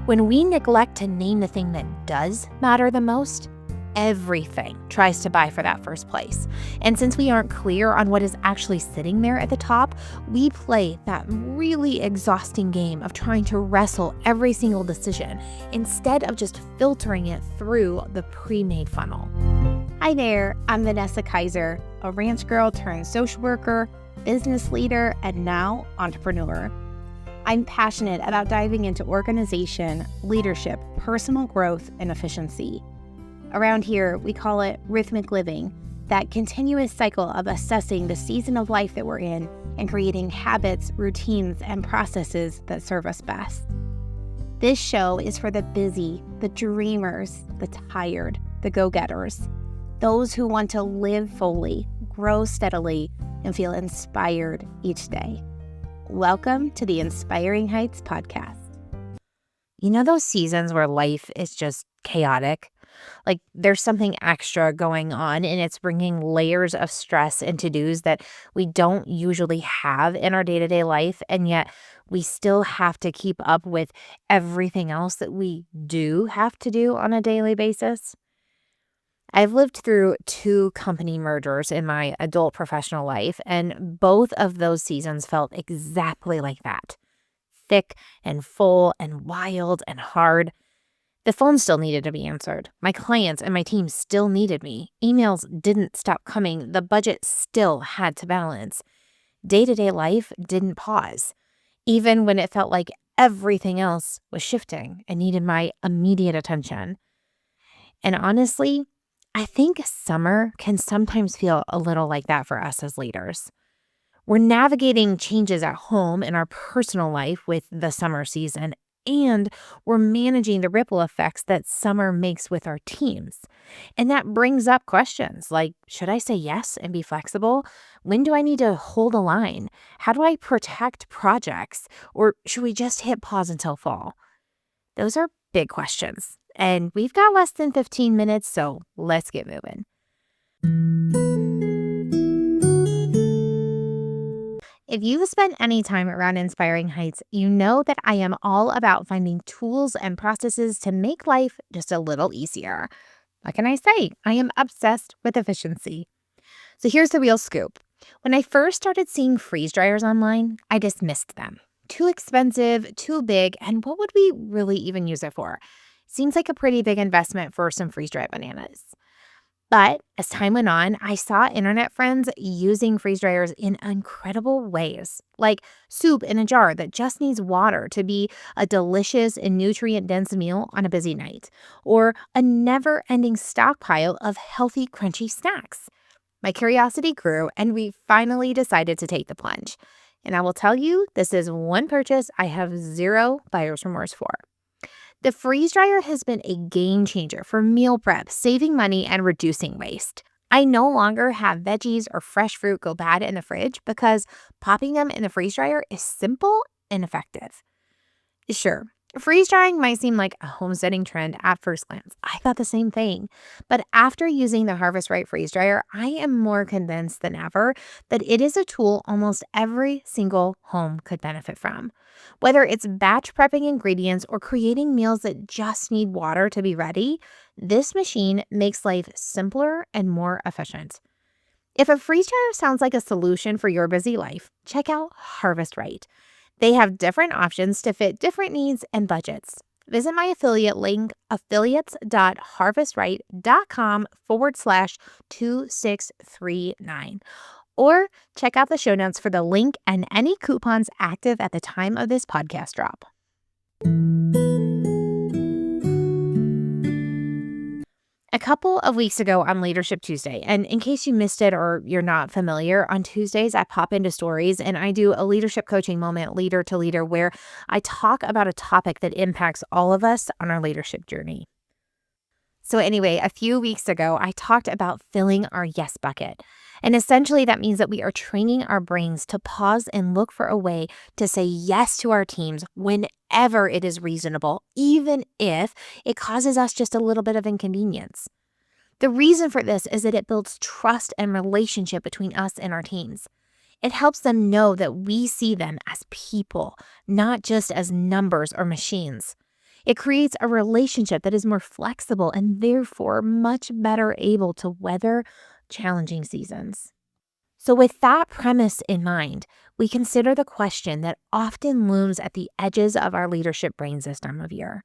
When we neglect to name the thing that does matter the most, everything tries to vie for that first place. And since we aren't clear on what is actually sitting there at the top, we play that really exhausting game of trying to wrestle every single decision instead of just filtering it through the pre-made funnel. Hi there, I'm Vanessa Kaiser, a ranch girl turned social worker, business leader, and now entrepreneur. I'm passionate about diving into organization, leadership, personal growth, and efficiency. Around here, we call it rhythmic living, that continuous cycle of assessing the season of life that we're in and creating habits, routines, and processes that serve us best. This show is for the busy, the dreamers, the tired, the go-getters, those who want to live fully, grow steadily, and feel inspired each day. Welcome to the Inspiring Heights podcast. You know those seasons where life is just chaotic? Like there's something extra going on and it's bringing layers of stress and to-dos that we don't usually have in our day-to-day life, and yet we still have to keep up with everything else that we do have to do on a daily basis. I've lived through 2 company mergers in my adult professional life, and both of those seasons felt exactly like that. Thick and full and wild and hard. The phone still needed to be answered. My clients and my team still needed me. Emails didn't stop coming. The budget still had to balance. Day-to-day life didn't pause, even when it felt like everything else was shifting and needed my immediate attention. And honestly, I think summer can sometimes feel a little like that for us as leaders. We're navigating changes at home in our personal life with the summer season, and we're managing the ripple effects that summer makes with our teams. And that brings up questions like, should I say yes and be flexible? When do I need to hold a line? How do I protect projects? Or should we just hit pause until fall? Those are big questions. And we've got less than 15 minutes, so let's get moving. If you've spent any time around Inspiring Heights, you know that I am all about finding tools and processes to make life just a little easier. What can I say? I am obsessed with efficiency. So here's the real scoop. When I first started seeing freeze dryers online, I dismissed them. Too expensive, too big, and what would we really even use it for? Seems like a pretty big investment for some freeze-dried bananas. But as time went on, I saw internet friends using freeze dryers in incredible ways, like soup in a jar that just needs water to be a delicious and nutrient-dense meal on a busy night, or a never-ending stockpile of healthy, crunchy snacks. My curiosity grew, and we finally decided to take the plunge. And I will tell you, this is one purchase I have zero buyer's remorse for. The freeze dryer has been a game changer for meal prep, saving money, and reducing waste. I no longer have veggies or fresh fruit go bad in the fridge because popping them in the freeze dryer is simple and effective. Sure, freeze drying might seem like a homesteading trend at first glance. I thought the same thing. But after using the Harvest Right freeze dryer, I am more convinced than ever that it is a tool almost every single home could benefit from. Whether it's batch prepping ingredients or creating meals that just need water to be ready, this machine makes life simpler and more efficient. If a freeze dryer sounds like a solution for your busy life, check out Harvest Right. They have different options to fit different needs and budgets. Visit my affiliate link, affiliates.harvestright.com/2639. Or check out the show notes for the link and any coupons active at the time of this podcast drop. A couple of weeks ago on Leadership Tuesday, and in case you missed it or you're not familiar, on Tuesdays I pop into stories and I do a leadership coaching moment, leader to leader, where I talk about a topic that impacts all of us on our leadership journey. So anyway, a few weeks ago, I talked about filling our yes bucket. And essentially that means that we are training our brains to pause and look for a way to say yes to our teams whenever it is reasonable, even if it causes us just a little bit of inconvenience. The reason for this is that it builds trust and relationship between us and our teams. It helps them know that we see them as people, not just as numbers or machines. It creates a relationship that is more flexible and therefore much better able to weather challenging seasons. So, with that premise in mind, we consider the question that often looms at the edges of our leadership brains this time of year.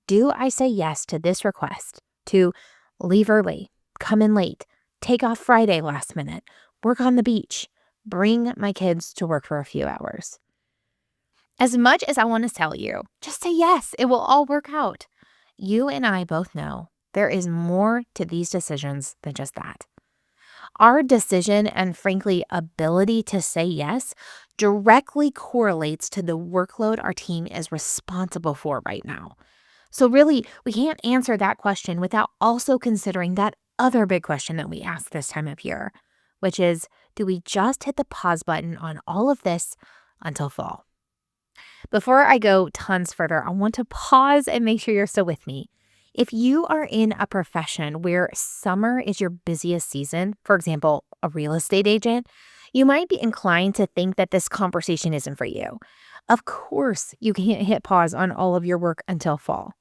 Do I say yes to this request to leave early, come in late, take off Friday last minute, work on the beach, bring my kids to work for a few hours? As much as I want to tell you, just say yes, it will all work out. You and I both know there is more to these decisions than just that. Our decision and, frankly, ability to say yes directly correlates to the workload our team is responsible for right now. So, really, we can't answer that question without also considering that other big question that we ask this time of year, which is, do we just hit the pause button on all of this until fall? Before I go tons further, I want to pause and make sure you're still with me. If you are in a profession where summer is your busiest season, for example, a real estate agent, you might be inclined to think that this conversation isn't for you. Of course, you can't hit pause on all of your work until fall.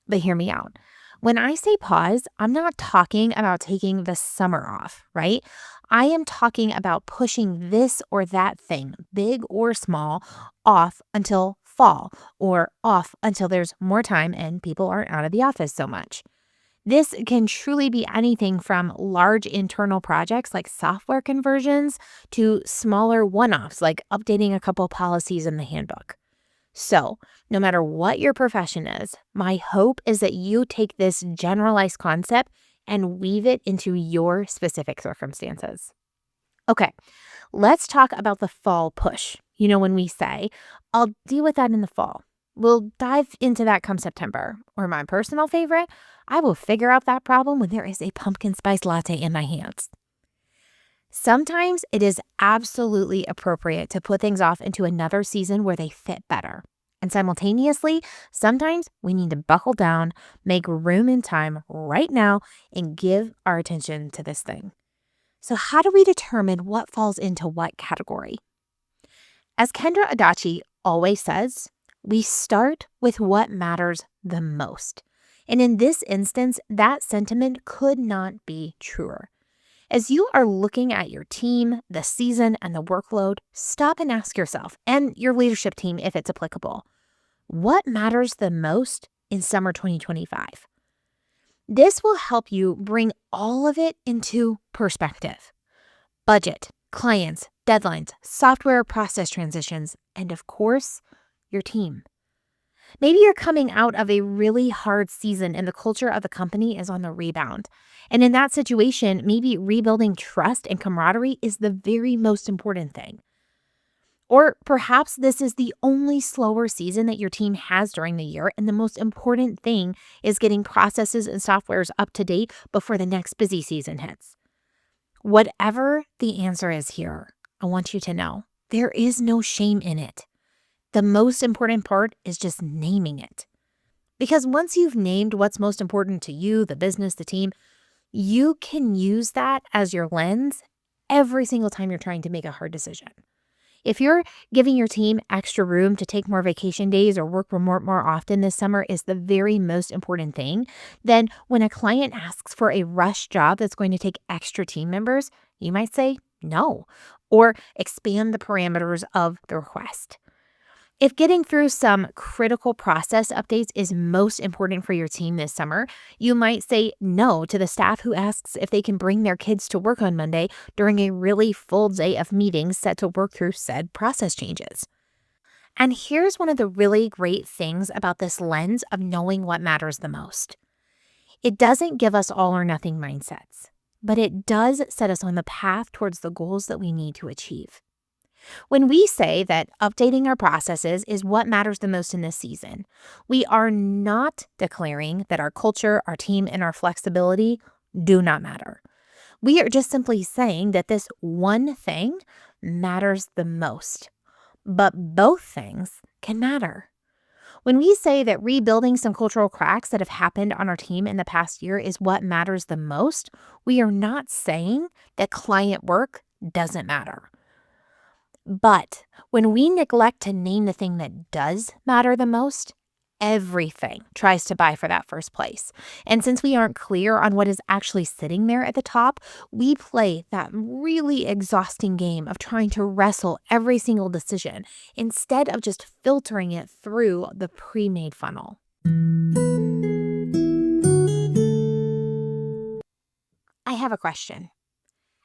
But hear me out. When I say pause, I'm not talking about taking the summer off, right? I am talking about pushing this or that thing, big or small, off until fall or off until there's more time and people aren't out of the office so much. This can truly be anything from large internal projects like software conversions to smaller one-offs like updating a couple policies in the handbook. So, no matter what your profession is, my hope is that you take this generalized concept and weave it into your specific circumstances. Okay, let's talk about the fall push. You know, when we say, I'll deal with that in the fall. We'll dive into that come September. Or my personal favorite, I will figure out that problem when there is a pumpkin spice latte in my hands. Sometimes it is absolutely appropriate to put things off into another season where they fit better. And simultaneously, sometimes we need to buckle down, make room and time right now, and give our attention to this thing. So how do we determine what falls into what category? As Kendra Adachi always says, we start with what matters the most. And in this instance, that sentiment could not be truer. As you are looking at your team, the season, and the workload, stop and ask yourself, and your leadership team if it's applicable, what matters the most in summer 2025? This will help you bring all of it into perspective. Budget, clients, deadlines, software process transitions, and of course, your team. Maybe you're coming out of a really hard season and the culture of the company is on the rebound. And in that situation, maybe rebuilding trust and camaraderie is the very most important thing. Or perhaps this is the only slower season that your team has during the year, and the most important thing is getting processes and softwares up to date before the next busy season hits. Whatever the answer is here, I want you to know there is no shame in it. The most important part is just naming it. Because once you've named what's most important to you, the business, the team, you can use that as your lens every single time you're trying to make a hard decision. If you're giving your team extra room to take more vacation days or work remote more often this summer is the very most important thing, then when a client asks for a rush job that's going to take extra team members, you might say no or expand the parameters of the request. If getting through some critical process updates is most important for your team this summer, you might say no to the staff who asks if they can bring their kids to work on Monday during a really full day of meetings set to work through said process changes. And here's one of the really great things about this lens of knowing what matters the most. It doesn't give us all or nothing mindsets, but it does set us on the path towards the goals that we need to achieve. When we say that updating our processes is what matters the most in this season, we are not declaring that our culture, our team, and our flexibility do not matter. We are just simply saying that this one thing matters the most, but both things can matter. When we say that rebuilding some cultural cracks that have happened on our team in the past year is what matters the most, we are not saying that client work doesn't matter. But when we neglect to name the thing that does matter the most, everything tries to vie for that first place. And since we aren't clear on what is actually sitting there at the top, we play that really exhausting game of trying to wrestle every single decision instead of just filtering it through the pre-made funnel. I have a question.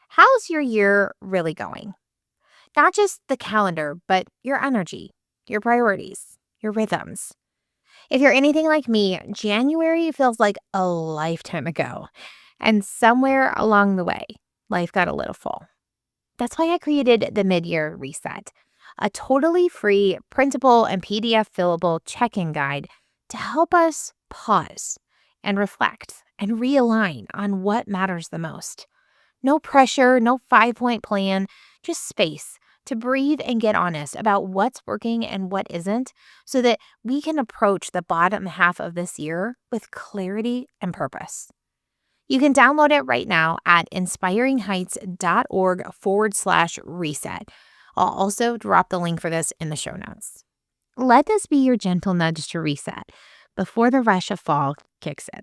How's your year really going? Not just the calendar, but your energy, your priorities, your rhythms. If you're anything like me, January feels like a lifetime ago. And somewhere along the way, life got a little full. That's why I created the Mid-Year Reset, a totally free printable and PDF fillable check-in guide to help us pause and reflect and realign on what matters the most. No pressure, no 5-point plan, just space to breathe and get honest about what's working and what isn't so that we can approach the bottom half of this year with clarity and purpose. You can download it right now at inspiringheights.org/reset. I'll also drop the link for this in the show notes. Let this be your gentle nudge to reset before the rush of fall kicks in.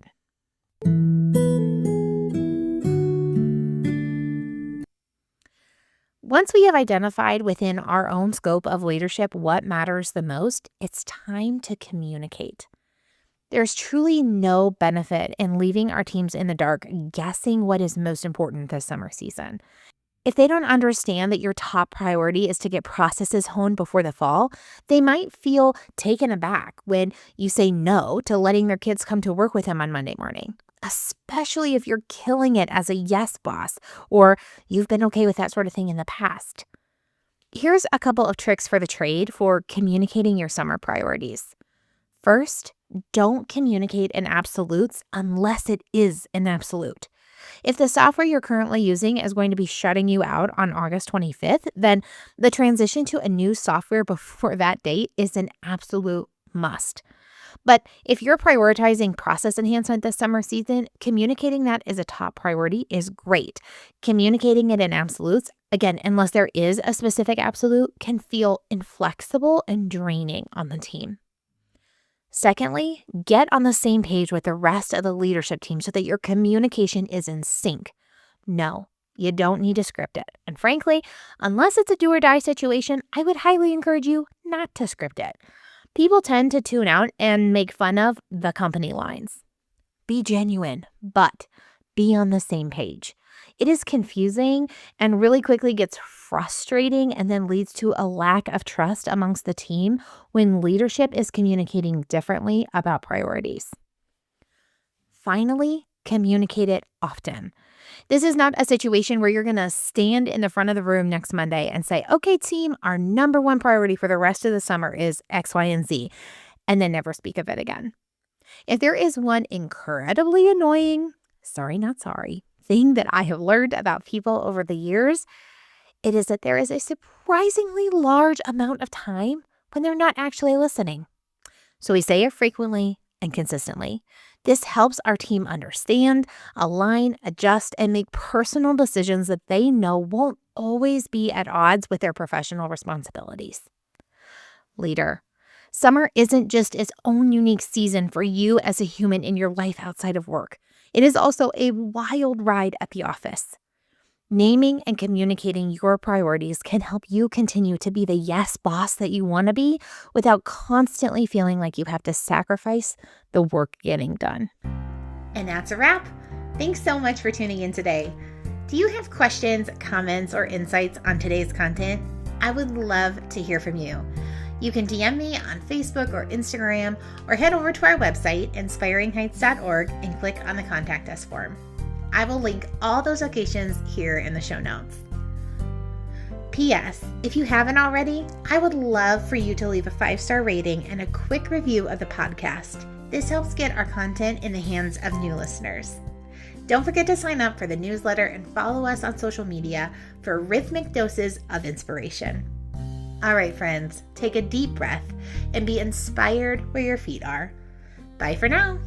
Once we have identified within our own scope of leadership what matters the most, it's time to communicate. There's truly no benefit in leaving our teams in the dark guessing what is most important this summer season. If they don't understand that your top priority is to get processes honed before the fall, they might feel taken aback when you say no to letting their kids come to work with them on Monday morning, especially if you're killing it as a yes boss or you've been okay with that sort of thing in the past. Here's a couple of tricks for the trade for communicating your summer priorities. First, don't communicate in absolutes unless it is an absolute. If the software you're currently using is going to be shutting you out on August 25th, then the transition to a new software before that date is an absolute must. But if you're prioritizing process enhancement this summer season, communicating that as a top priority is great. Communicating it in absolutes, again, unless there is a specific absolute, can feel inflexible and draining on the team. Secondly, get on the same page with the rest of the leadership team so that your communication is in sync. No, you don't need to script it. And frankly, unless it's a do or die situation, I would highly encourage you not to script it. People tend to tune out and make fun of the company lines. Be genuine, but be on the same page. It is confusing and really quickly gets frustrating and then leads to a lack of trust amongst the team when leadership is communicating differently about priorities. Finally, communicate it often. This is not a situation where you're going to stand in the front of the room next Monday and say, okay, team, our number one priority for the rest of the summer is X, Y, and Z, and then never speak of it again. If there is one incredibly annoying, sorry, not sorry, thing that I have learned about people over the years, it is that there is a surprisingly large amount of time when they're not actually listening. So we say it frequently and consistently. This helps our team understand, align, adjust, and make personal decisions that they know won't always be at odds with their professional responsibilities. Leader, summer isn't just its own unique season for you as a human in your life outside of work. It is also a wild ride at the office. Naming and communicating your priorities can help you continue to be the yes boss that you want to be without constantly feeling like you have to sacrifice the work getting done. And that's a wrap. Thanks so much for tuning in today. Do you have questions, comments, or insights on today's content? I would love to hear from you. You can DM me on Facebook or Instagram, or head over to our website, inspiringheights.org, and click on the Contact Us form. I will link all those locations here in the show notes. P.S. If you haven't already, I would love for you to leave a 5-star rating and a quick review of the podcast. This helps get our content in the hands of new listeners. Don't forget to sign up for the newsletter and follow us on social media for rhythmic doses of inspiration. All right, friends, take a deep breath and be inspired where your feet are. Bye for now.